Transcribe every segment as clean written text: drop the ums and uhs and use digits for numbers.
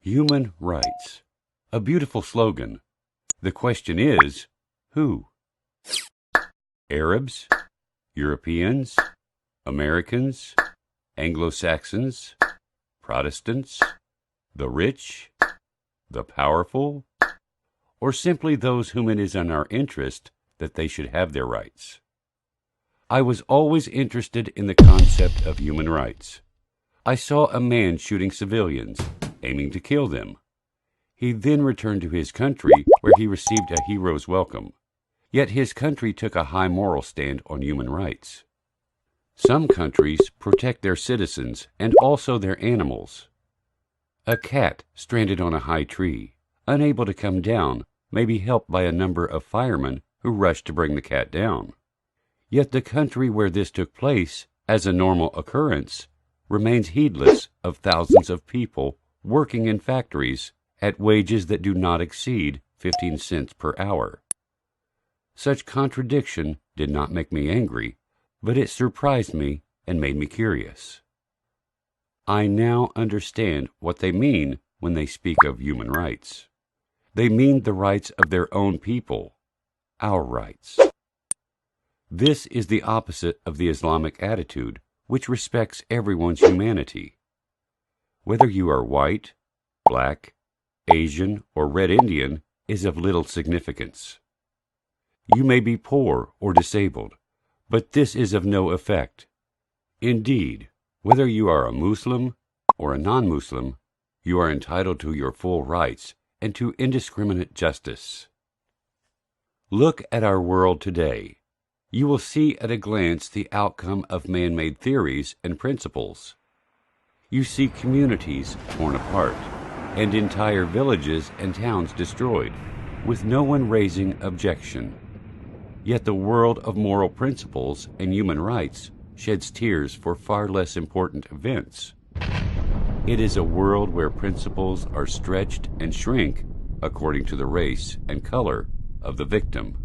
Human rights. A beautiful slogan. The question is, who? Arabs? Europeans? Americans? Anglo-Saxons? Protestants? The rich? The powerful? Or simply those whom it is in our interest that they should have their rights? I was always interested in the concept of human rights. I saw a man shooting civilians, aiming to kill them. He then returned to his country, where he received a hero's welcome. Yet his country took a high moral stand on human rights. Some countries protect their citizens and also their animals. A cat stranded on a high tree, unable to come down, may be helped by a number of firemen who rush to bring the cat down. Yet the country where this took place, as a normal occurrence, remains heedless of thousands of people working in factories at wages that do not exceed 15 cents per hour. Such contradiction did not make me angry, but it surprised me and made me curious. I now understand what they mean when they speak of human rights. They mean the rights of their own people, our rights. This is the opposite of the Islamic attitude, which respects everyone's humanity. Whether you are white, black, Asian, or Red Indian is of little significance. You may be poor or disabled, but this is of no effect. Indeed, whether you are a Muslim or a non-Muslim, you are entitled to your full rights and to indiscriminate justice. Look at our world today. You will see at a glance the outcome of man-made theories and principles. You see communities torn apart, and entire villages and towns destroyed, with no one raising objection. Yet the world of moral principles and human rights sheds tears for far less important events. It is a world where principles are stretched and shrink according to the race and color of the victim.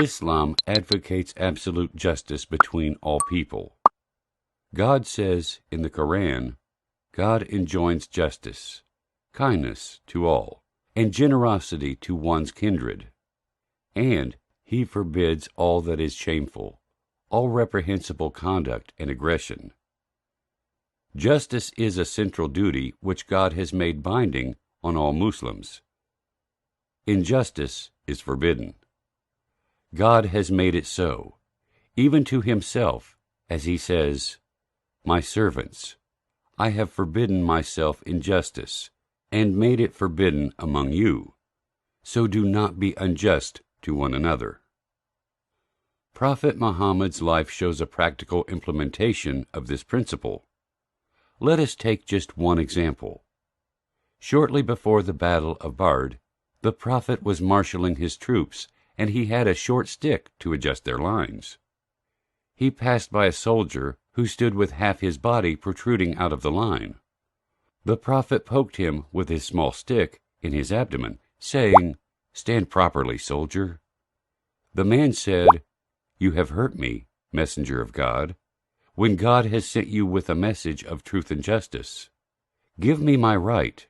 Islam advocates absolute justice between all people. God says in the Quran, God enjoins justice, kindness to all, and generosity to one's kindred. And He forbids all that is shameful, all reprehensible conduct and aggression. Justice is a central duty which God has made binding on all Muslims. Injustice is forbidden. God has made it so, even to Himself, as He says, My servants, I have forbidden myself injustice, and made it forbidden among you, so do not be unjust to one another. Prophet Muhammad's life shows a practical implementation of this principle. Let us take just one example. Shortly before the Battle of Bard, the Prophet was marshaling his troops, and he had a short stick to adjust their lines. He passed by a soldier who stood with half his body protruding out of the line. The Prophet poked him with his small stick in his abdomen, saying, Stand properly, soldier. The man said, You have hurt me, messenger of God, when God has sent you with a message of truth and justice. Give me my right.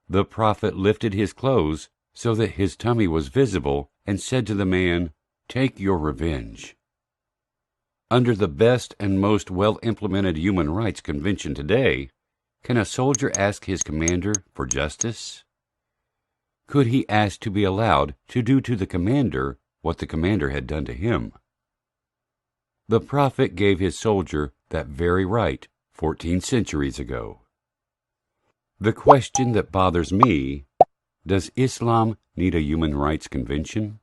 The Prophet lifted his clothes so that his tummy was visible and said to the man, Take your revenge. Under the best and most well-implemented human rights convention today, can a soldier ask his commander for justice? Could he ask to be allowed to do to the commander what the commander had done to him? The Prophet gave his soldier that very right 14 centuries ago. The question that bothers me, does Islam need a human rights convention?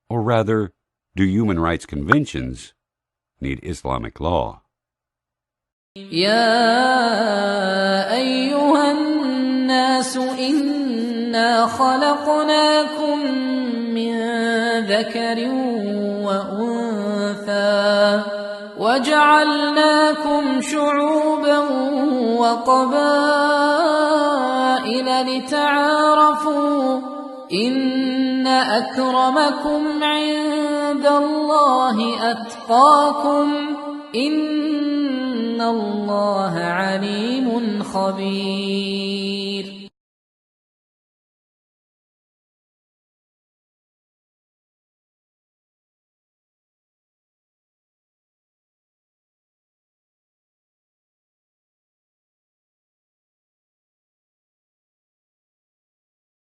Or rather, do human rights conventions need Islamic law? يا أيها الناس إنا خلقناكم من ذكر وأنثى وجعلناكم شعوبا وقبائل لتعارفوا إن أكرمكم عند الله أتقاكم إن الله عليم خبير